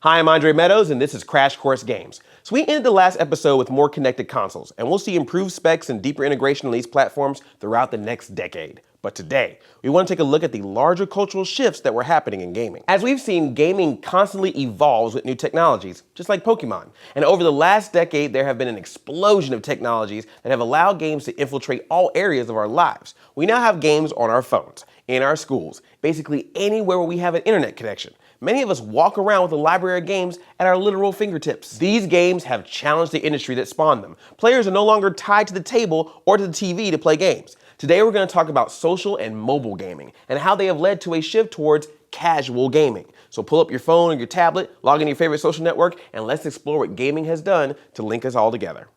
Hi, I'm Andre Meadows, and this is Crash Course Games. So we ended the last episode with more connected consoles, and we'll see improved specs and deeper integration on these platforms throughout the next decade. But today, we want to take a look at the larger cultural shifts that were happening in gaming. As we've seen, gaming constantly evolves with new technologies, just like Pokemon. And over the last decade, there have been an explosion of technologies that have allowed games to infiltrate all areas of our lives. We now have games on our phones, in our schools, basically anywhere where we have an internet connection. Many of us walk around with a library of games at our literal fingertips. These games have challenged the industry that spawned them. Players are no longer tied to the table or to the TV to play games. Today we're going to talk about social and mobile gaming and how they have led to a shift towards casual gaming. So pull up your phone or your tablet, log in your favorite social network, and let's explore what gaming has done to link us all together.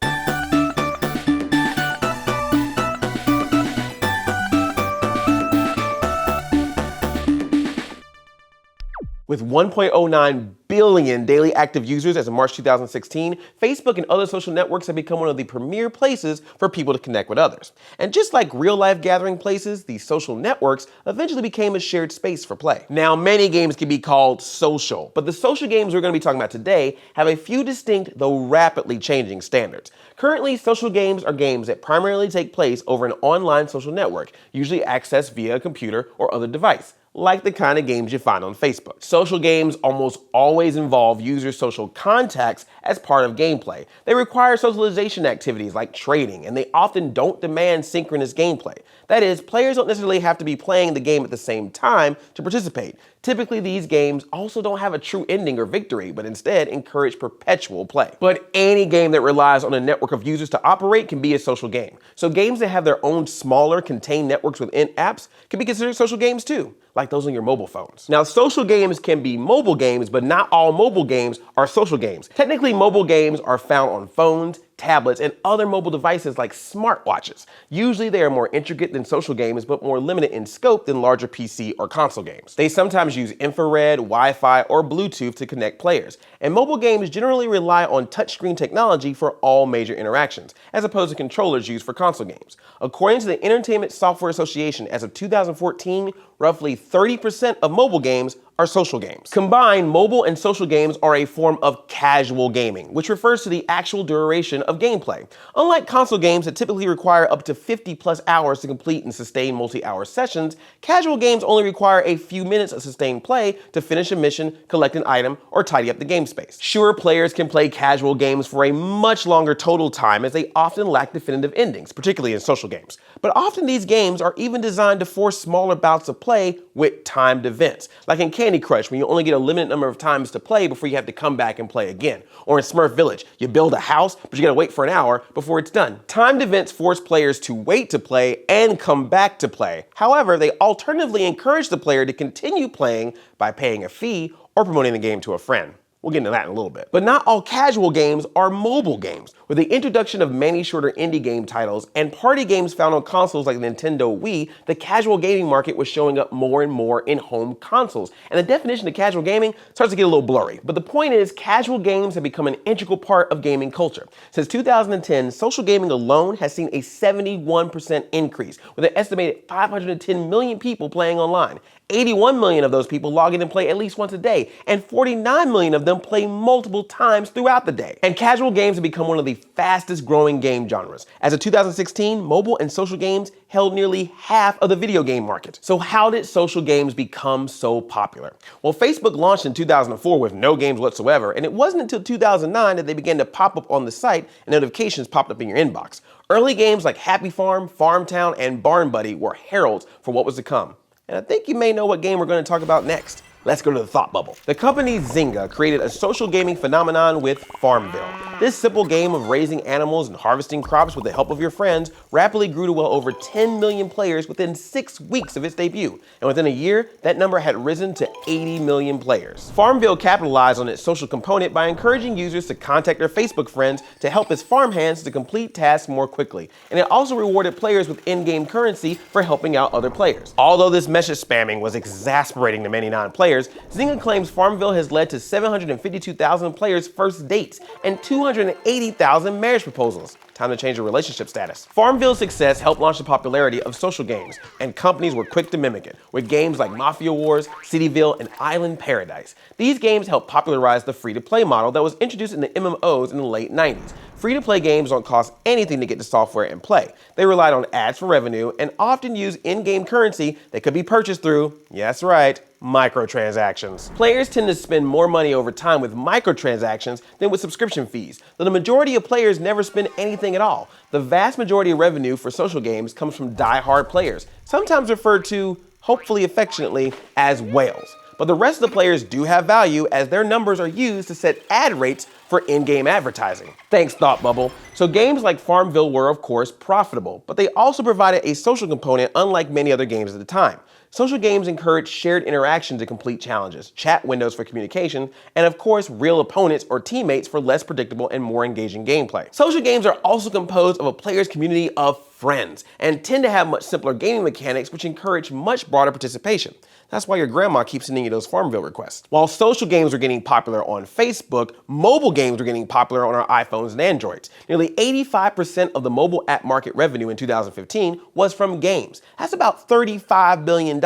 With 1.09 billion daily active users as of March 2016, Facebook and other social networks have become one of the premier places for people to connect with others. And just like real-life gathering places, these social networks eventually became a shared space for play. Now, many games can be called social, but the social games we're going to be talking about today have a few distinct, though rapidly changing standards. Currently, social games are games that primarily take place over an online social network, usually accessed via a computer or other device, like the kind of games you find on Facebook. Social games almost always involve user social contacts as part of gameplay. They require socialization activities like trading, and they often don't demand synchronous gameplay. That is, players don't necessarily have to be playing the game at the same time to participate. Typically, these games also don't have a true ending or victory, but instead encourage perpetual play. But any game that relies on a network of users to operate can be a social game. So games that have their own smaller, contained networks within apps can be considered social games too, like those on your mobile phones. Now, social games can be mobile games, but not all mobile games are social games. Technically, mobile games are found on phones, tablets, and other mobile devices like smartwatches. Usually they are more intricate than social games, but more limited in scope than larger PC or console games. They sometimes use infrared, Wi-Fi, or Bluetooth to connect players. And mobile games generally rely on touchscreen technology for all major interactions, as opposed to controllers used for console games. According to the Entertainment Software Association, as of 2014, roughly 30% of mobile games are social games. Combined, mobile and social games are a form of casual gaming, which refers to the actual duration of gameplay. Unlike console games that typically require up to 50+ hours to complete and sustain multi-hour sessions, casual games only require a few minutes of sustained play to finish a mission, collect an item, or tidy up the game space. Sure, players can play casual games for a much longer total time as they often lack definitive endings, particularly in social games. But often these games are even designed to force smaller bouts of play with timed events, like in Candy Crush, when you only get a limited number of times to play before you have to come back and play again. Or in Smurf Village, you build a house, but you gotta wait for an hour before it's done. Timed events force players to wait to play and come back to play. However, they alternatively encourage the player to continue playing by paying a fee or promoting the game to a friend. We'll get into that in a little bit. But not all casual games are mobile games. With the introduction of many shorter indie game titles and party games found on consoles like the Nintendo Wii, the casual gaming market was showing up more and more in home consoles. And the definition of casual gaming starts to get a little blurry. But the point is, casual games have become an integral part of gaming culture. Since 2010, social gaming alone has seen a 71% increase, with an estimated 510 million people playing online. 81 million of those people log in and play at least once a day, and 49 million of them play multiple times throughout the day. And casual games have become one of the fastest growing game genres. As of 2016, mobile and social games held nearly half of the video game market. So how did social games become so popular? Well, Facebook launched in 2004 with no games whatsoever, and it wasn't until 2009 that they began to pop up on the site and notifications popped up in your inbox. Early games like Happy Farm, Farm Town, and Barn Buddy were heralds for what was to come. And I think you may know what game we're going to talk about next. Let's go to the thought bubble. The company Zynga created a social gaming phenomenon with Farmville. This simple game of raising animals and harvesting crops with the help of your friends rapidly grew to well over 10 million players within 6 weeks of its debut. And within a year, that number had risen to 80 million players. Farmville capitalized on its social component by encouraging users to contact their Facebook friends to help its farmhands to complete tasks more quickly. And it also rewarded players with in-game currency for helping out other players. Although this message spamming was exasperating to many non-players, Zynga claims Farmville has led to 752,000 players' first dates and 280,000 marriage proposals. time to change your relationship status. Farmville's success helped launch the popularity of social games, and companies were quick to mimic it, with games like Mafia Wars, Cityville, and Island Paradise. These games helped popularize the free-to-play model that was introduced in the MMOs in the late 90s. Free-to-play games don't cost anything to get the software and play. They relied on ads for revenue and often used in-game currency that could be purchased through, yes right, microtransactions. Players tend to spend more money over time with microtransactions than with subscription fees, though the majority of players never spend anything at all. The vast majority of revenue for social games comes from die-hard players, sometimes referred to, hopefully affectionately, as whales. But the rest of the players do have value as their numbers are used to set ad rates for in-game advertising. Thanks, Thought Bubble. So games like Farmville were, of course, profitable, but they also provided a social component unlike many other games at the time. Social games encourage shared interaction to complete challenges, chat windows for communication, and of course, real opponents or teammates for less predictable and more engaging gameplay. Social games are also composed of a player's community of friends and tend to have much simpler gaming mechanics which encourage much broader participation. That's why your grandma keeps sending you those Farmville requests. While social games are getting popular on Facebook, mobile games are getting popular on our iPhones and Androids. Nearly 85% of the mobile app market revenue in 2015 was from games. That's about $35 billion.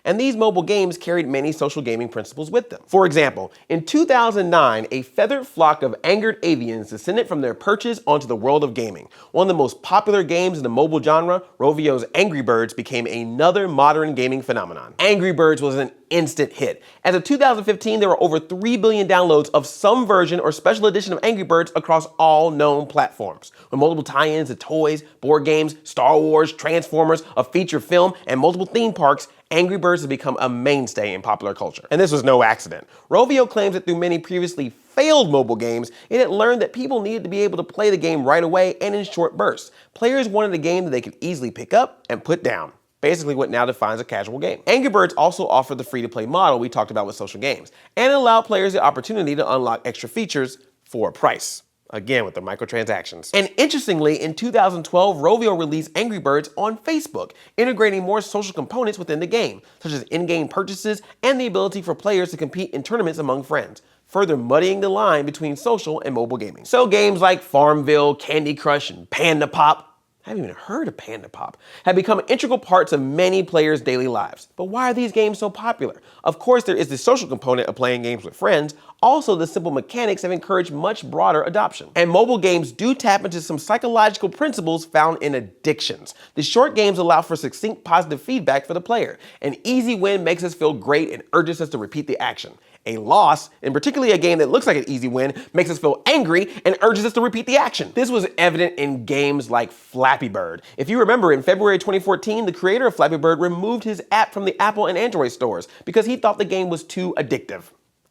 And these mobile games carried many social gaming principles with them. For example, in 2009, a feathered flock of angered avians descended from their perches onto the world of gaming. One of the most popular games in the mobile genre, Rovio's Angry Birds, became another modern gaming phenomenon. Angry Birds was an instant hit. As of 2015, there were over 3 billion downloads of some version or special edition of Angry Birds across all known platforms. With multiple tie-ins to toys, board games, Star Wars, Transformers, a feature film, and multiple theme parks, Angry Birds has become a mainstay in popular culture. And this was no accident. Rovio claims that through many previously failed mobile games, it had learned that people needed to be able to play the game right away and in short bursts. Players wanted a game that they could easily pick up and put down. Basically what now defines a casual game. Angry Birds also offered the free-to-play model we talked about with social games, and allowed players the opportunity to unlock extra features for a price. Again, with the microtransactions. And interestingly, in 2012, Rovio released Angry Birds on Facebook, integrating more social components within the game, such as in-game purchases and the ability for players to compete in tournaments among friends, further muddying the line between social and mobile gaming. So games like Farmville, Candy Crush, and Panda Pop, I haven't even heard of Panda Pop, have become integral parts of many players' daily lives. But why are these games so popular? Of course, there is the social component of playing games with friends. Also, the simple mechanics have encouraged much broader adoption. And mobile games do tap into some psychological principles found in addictions. The short games allow for succinct positive feedback for the player. An easy win makes us feel great and urges us to repeat the action. A loss, and particularly a game that looks like an easy win, makes us feel angry and urges us to repeat the action. This was evident in games like Flappy Bird. If you remember, in February 2014, the creator of Flappy Bird removed his app from the Apple and Android stores because he thought the game was too addictive.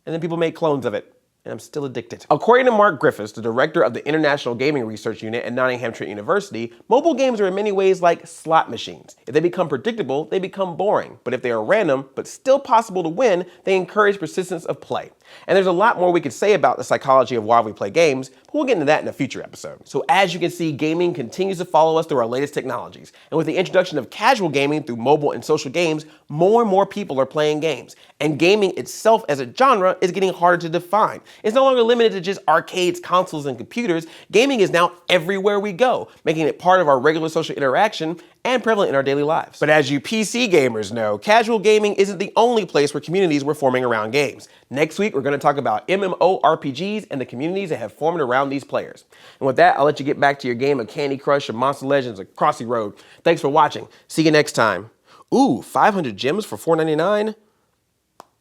And then people made clones of it. And I'm still addicted. According to Mark Griffiths, the director of the International Gaming Research Unit at Nottingham Trent University, mobile games are in many ways like slot machines. If they become predictable, they become boring. But if they are random, but still possible to win, they encourage persistence of play. And there's a lot more we could say about the psychology of why we play games, but we'll get into that in a future episode. So as you can see, gaming continues to follow us through our latest technologies. And with the introduction of casual gaming through mobile and social games, more and more people are playing games. And gaming itself as a genre is getting harder to define. It's no longer limited to just arcades, consoles, and computers. Gaming is now everywhere we go, making it part of our regular social interaction and prevalent in our daily lives. But as you PC gamers know, casual gaming isn't the only place where communities were forming around games. Next week, we're going to talk about MMORPGs and the communities that have formed around these players. And with that, I'll let you get back to your game of Candy Crush or Monster Legends or Crossy Road. Thanks for watching. See you next time. Ooh, 500 gems for $4.99?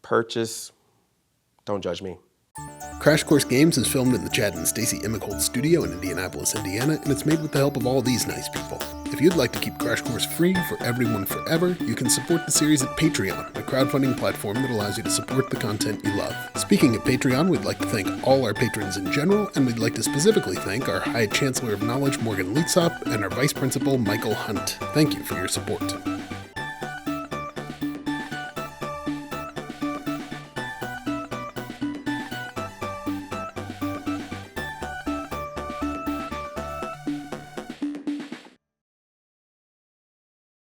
Purchase. Don't judge me. Crash Course Games is filmed in the Chad and Stacy Emmicold studio in Indianapolis, Indiana, and it's made with the help of all these nice people. If you'd like to keep Crash Course free for everyone forever, you can support the series at Patreon, a crowdfunding platform that allows you to support the content you love. Speaking of Patreon, we'd like to thank all our patrons in general, and we'd like to specifically thank our High Chancellor of Knowledge, Morgan Lietzop, and our Vice Principal, Michael Hunt. Thank you for your support.